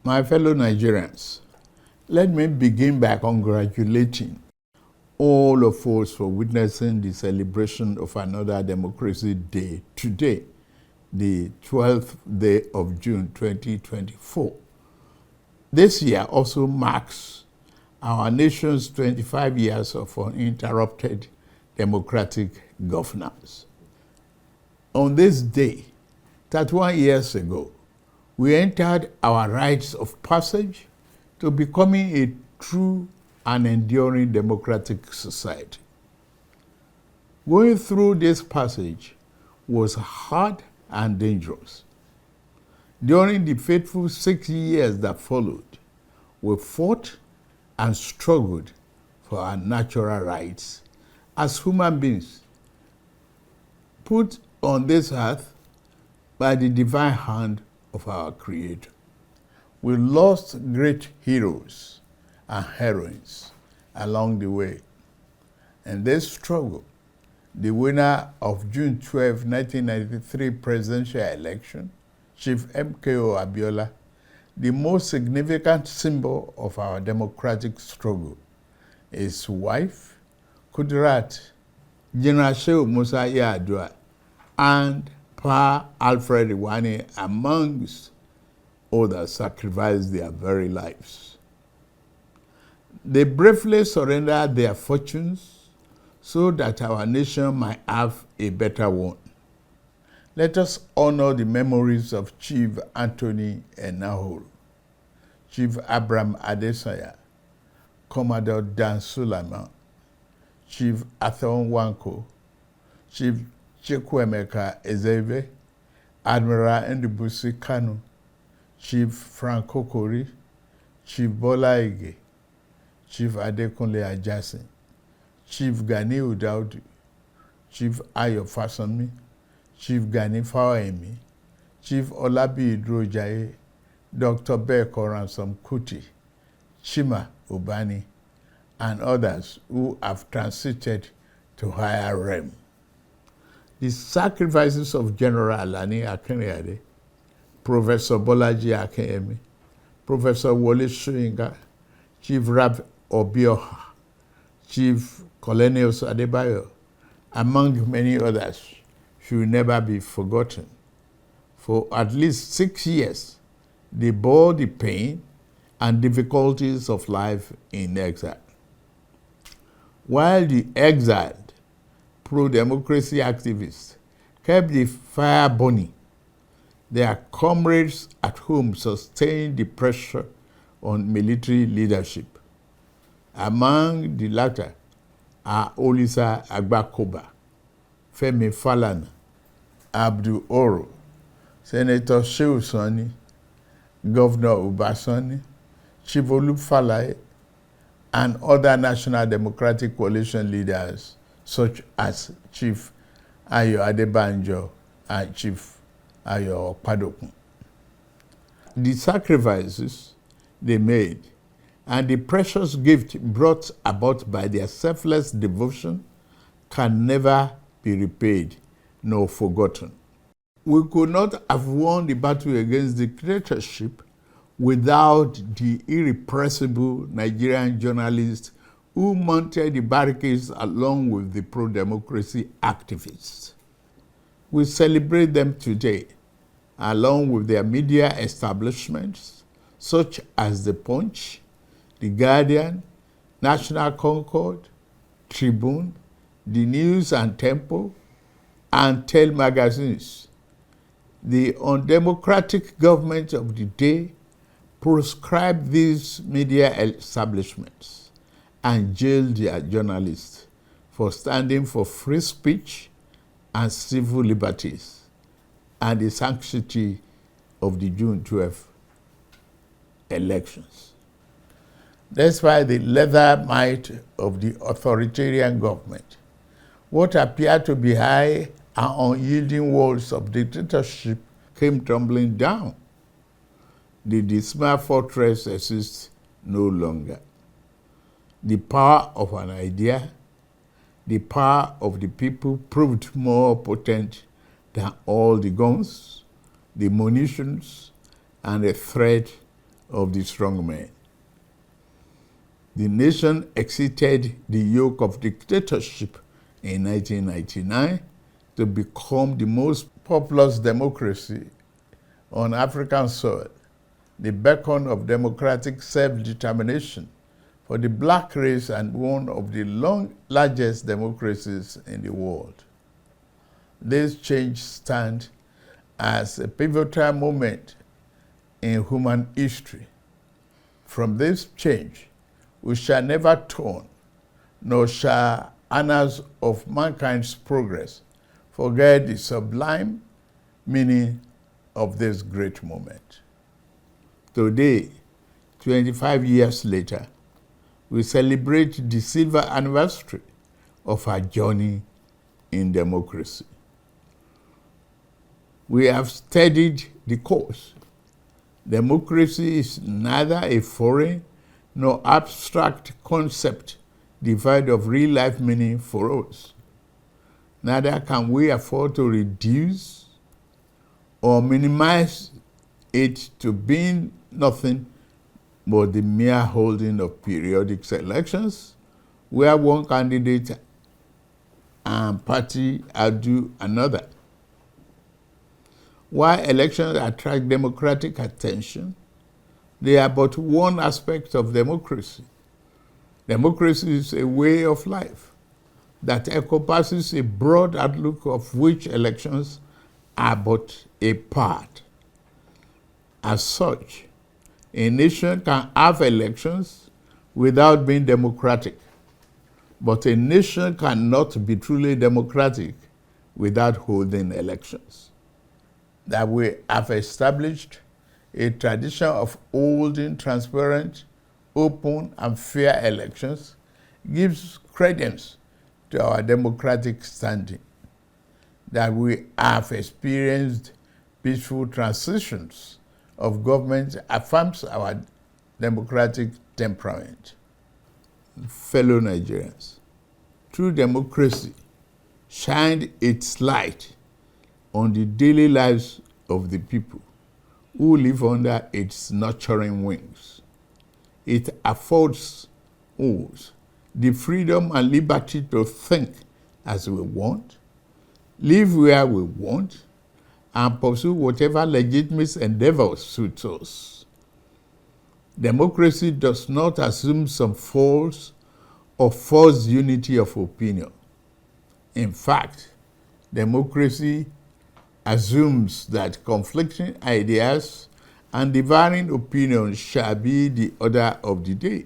My fellow Nigerians, let me begin by congratulating all of us for witnessing the celebration of another Democracy Day today, the 12th day of June 2024. This year also marks our nation's 25 years of uninterrupted democratic governance. On this day, 31 years ago, we entered our rites of passage to becoming a true and enduring democratic society. Going through this passage was hard and dangerous. During the fateful 6 years that followed, we fought and struggled for our natural rights as human beings, put on this earth by the divine hand of our Creator. We lost great heroes and heroines along the way. In this struggle, the winner of June 12, 1993 presidential election, Chief MKO Abiola, the most significant symbol of our democratic struggle, his wife, Kudirat, General Shehu Musa Yar'Adua, and Pa Alfred Iwani, amongst others, sacrificed their very lives. They bravely surrendered their fortunes so that our nation might have a better one. Let us honor the memories of Chief Anthony Enahoro, Chief Abraham Adesanya, Commodore Dan Sulaiman, Chief Arthur Nwankwo, Chief Chukwuemeka Ezeibe, Admiral Ndibusi Kanu, Chief Frank Kokori, Chief Bola Ige, Chief Adekunle Ajasin, Chief Gani Udaudu, Chief Ayo Fasanmi, Chief Gani Fawemi, Chief Olabi Idrojaye, Dr. Beko Ransom Kuti, Chima Ubani, and others who have transited to higher realm. The sacrifices of General Alani Akinriyade, Professor Bolaji Akinyemi, Professor Wole Soyinka, Chief Rab Obioha, Chief Colonels Adebayo, among many others, should never be forgotten. For at least 6 years, they bore the pain and difficulties of life in exile. While the exiled pro-democracy activists kept the fire burning, their comrades at home sustained the pressure on military leadership. Among the latter are Olisa Agbakoba, Femi Falana, Abdul Oro, Senator Shehu Sani, Governor Ubasani, Chief Olufalaye, and other National Democratic Coalition leaders such as Chief Ayo Adebanjo and Chief Ayo Okpadokun. The sacrifices they made and the precious gift brought about by their selfless devotion can never be repaid nor forgotten. We could not have won the battle against dictatorship without the irrepressible Nigerian journalists who mounted the barricades along with the pro-democracy activists. We celebrate them today, along with their media establishments, such as The Punch, The Guardian, National Concord, Tribune, The News and Tempo, and Tel magazines. The undemocratic government of the day proscribed these media establishments and jailed their journalists for standing for free speech and civil liberties and the sanctity of the June 12 elections. Despite the leather might of the authoritarian government, what appeared to be high and unyielding walls of dictatorship came tumbling down. The dismal fortress exists no longer. The power of an idea, the power of the people proved more potent than all the guns, the munitions, and the threat of the strong men. The nation exited the yoke of dictatorship in 1999 to become the most populous democracy on African soil, the beacon of democratic self-determination for the black race and one of the largest democracies in the world. This change stands as a pivotal moment in human history. From this change, we shall never turn, nor shall annals of mankind's progress forget the sublime meaning of this great moment. Today, 25 years later, we celebrate the silver anniversary of our journey in democracy. We have studied the course. Democracy is neither a foreign nor abstract concept devoid of real-life meaning for us. Neither can we afford to reduce or minimize it to being nothing but the mere holding of periodic elections where one candidate and party outdo another. While elections attract democratic attention, they are but one aspect of democracy. Democracy is a way of life that encompasses a broad outlook of which elections are but a part. As such, a nation can have elections without being democratic, but a nation cannot be truly democratic without holding elections. That we have established a tradition of holding transparent, open, and fair elections gives credence to our democratic standing. That we have experienced peaceful transitions of government affirms our democratic temperament. Fellow Nigerians, true democracy shined its light on the daily lives of the people who live under its nurturing wings. It affords us the freedom and liberty to think as we want, live where we want, and pursue whatever legitimate endeavors suits us. Democracy does not assume some false or forced unity of opinion. In fact, democracy assumes that conflicting ideas and differing opinions shall be the order of the day,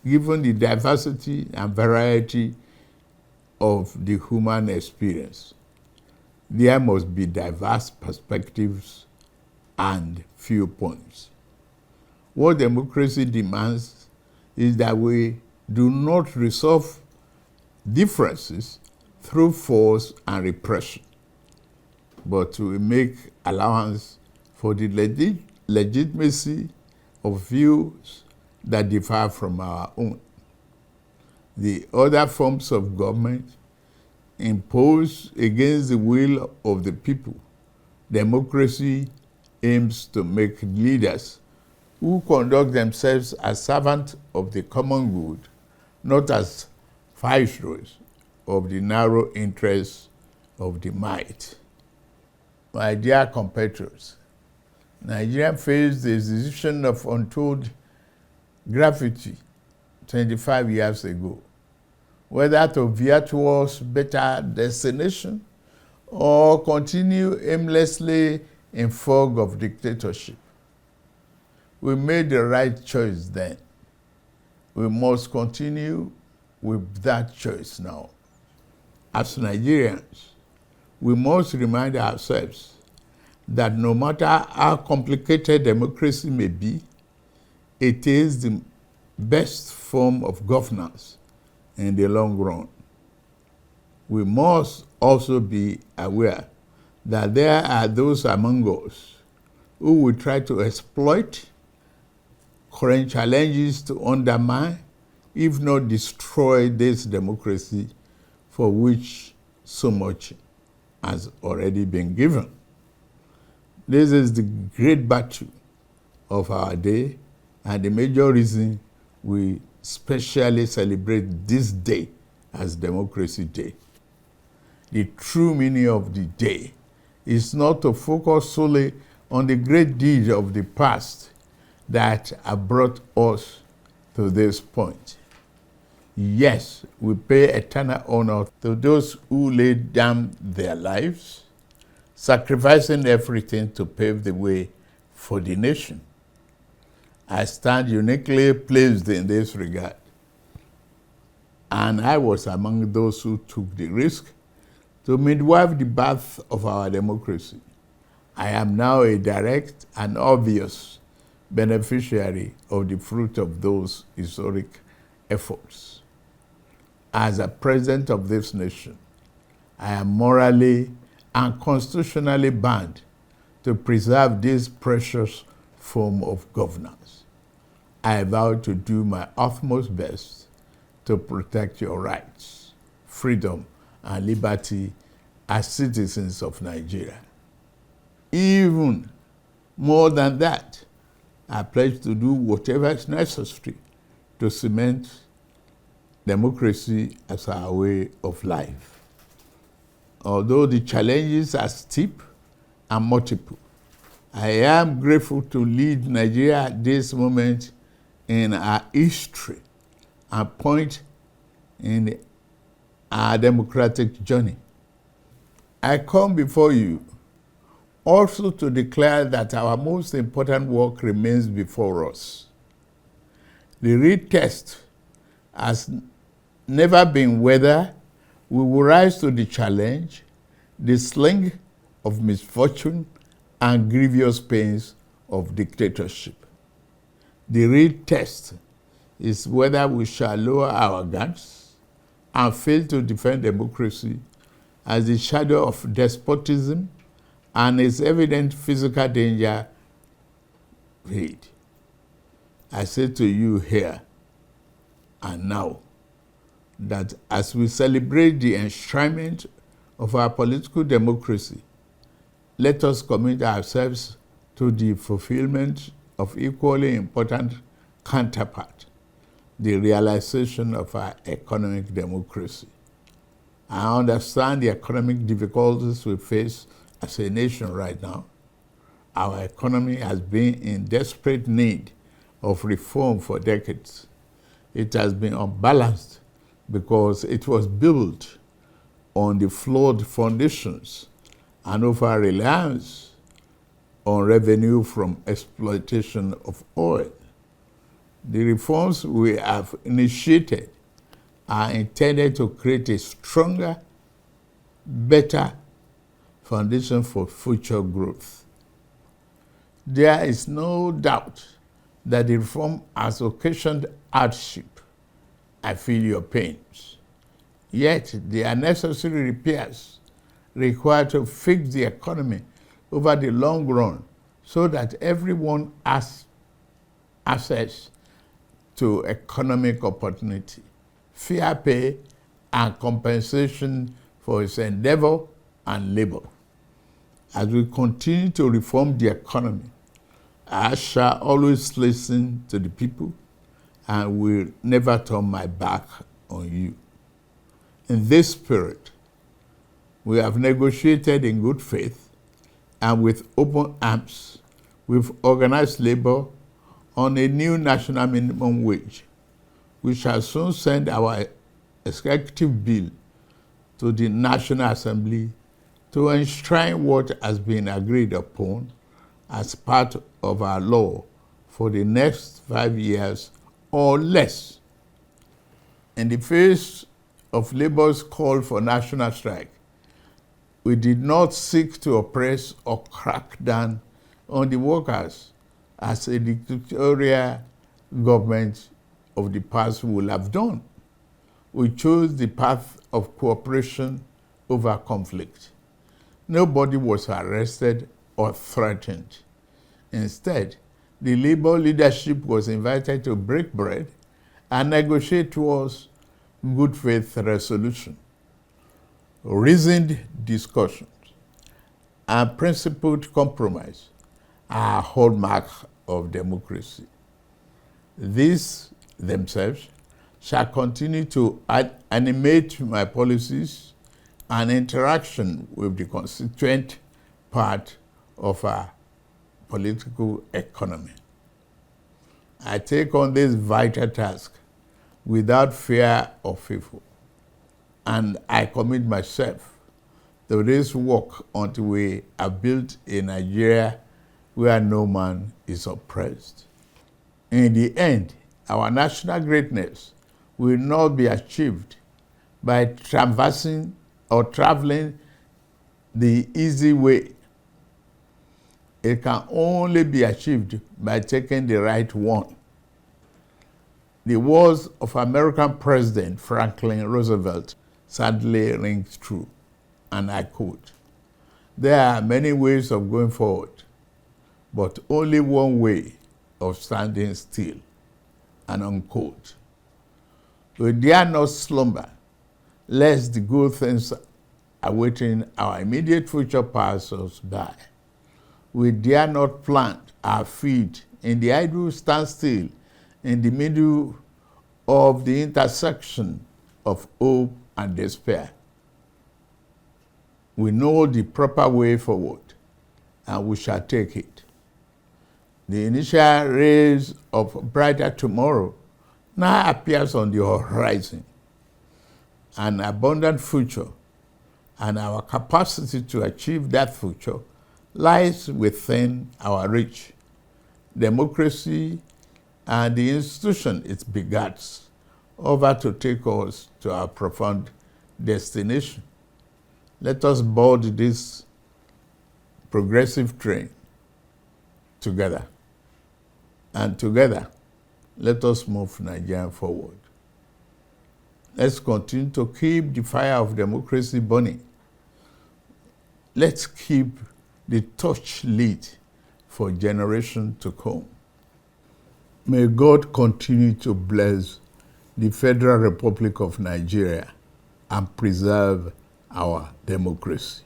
given the diversity and variety of the human experience. There must be diverse perspectives and viewpoints. What democracy demands is that we do not resolve differences through force and repression, but to make allowance for the legitimacy of views that differ from our own. The other forms of government imposed against the will of the people. Democracy aims to make leaders who conduct themselves as servants of the common good, not as viceroys of the narrow interests of the might. My dear compatriots, Nigeria faced the decision of untold gravity 25 years ago, whether to veer towards better destination or continue aimlessly in fog of dictatorship. We made the right choice then. We must continue with that choice now. As Nigerians, we must remind ourselves that no matter how complicated democracy may be, it is the best form of governance in the long run. We must also be aware that there are those among us who will try to exploit current challenges to undermine, if not destroy, this democracy for which so much has already been given. This is the great battle of our day and the major reason we specially celebrate this day as Democracy Day. The true meaning of the day is not to focus solely on the great deeds of the past that have brought us to this point. Yes, we pay eternal honor to those who laid down their lives, sacrificing everything to pave the way for the nation. I stand uniquely placed in this regard, and I was among those who took the risk to midwife the birth of our democracy. I am now a direct and obvious beneficiary of the fruit of those historic efforts. As a president of this nation, I am morally and constitutionally bound to preserve this precious form of governance. I vow to do my utmost best to protect your rights, freedom, and liberty as citizens of Nigeria. Even more than that, I pledge to do whatever is necessary to cement democracy as our way of life. Although the challenges are steep and multiple, I am grateful to lead Nigeria at this moment in our history and point in our democratic journey. I come before you also to declare that our most important work remains before us. The real test has never been whether we will rise to the challenge, the sling of misfortune and grievous pains of dictatorship. The real test is whether we shall lower our guns and fail to defend democracy as the shadow of despotism and its evident physical danger fade. I say to you here and now that as we celebrate the enshrinement of our political democracy, let us commit ourselves to the fulfillment of equally important counterpart, the realization of our economic democracy. I understand the economic difficulties we face as a nation right now. Our economy has been in desperate need of reform for decades. It has been unbalanced because it was built on the flawed foundations and over-reliance on revenue from exploitation of oil. The reforms we have initiated are intended to create a stronger, better foundation for future growth. There is no doubt that the reform has occasioned hardship. I feel your pains. Yet, there are necessary repairs required to fix the economy over the long run so that everyone has access to economic opportunity, fair pay, and compensation for its endeavor and labor. As we continue to reform the economy, I shall always listen to the people and will never turn my back on you. In this spirit, we have negotiated in good faith and with open arms with organized labor on a new national minimum wage. We shall soon send our executive bill to the National Assembly to enshrine what has been agreed upon as part of our law for the next 5 years or less. In the face of labor's call for national strike, we did not seek to oppress or crack down on the workers as a dictatorial government of the past would have done. We chose the path of cooperation over conflict. Nobody was arrested or threatened. Instead, the labor leadership was invited to break bread and negotiate towards good faith resolution. Reasoned discussions and principled compromise are hallmark of democracy. These themselves shall continue to animate my policies and interaction with the constituent part of our political economy. I take on this vital task without fear or favor, and I commit myself to this work until we have built a Nigeria where no man is oppressed. In the end, our national greatness will not be achieved by traversing or traveling the easy way. It can only be achieved by taking the right one. The words of American President Franklin Roosevelt sadly ring true, and I quote, "There are many ways of going forward, but only one way of standing still," and unquote. We dare not slumber, lest the good things awaiting our immediate future pass us by. We dare not plant our feet in the idle standstill in the middle of the intersection of hope and despair. We know the proper way forward, and we shall take it. The initial rays of a brighter tomorrow now appears on the horizon. An abundant future and our capacity to achieve that future lies within our reach. Democracy and the institution it begats over to take us to our profound destination. Let us board this progressive train together. And together, let us move Nigeria forward. Let's continue to keep the fire of democracy burning. Let's keep the torch lit for generations to come. May God continue to bless the Federal Republic of Nigeria and preserve our democracy.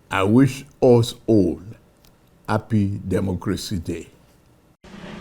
I wish us all Happy Democracy Day.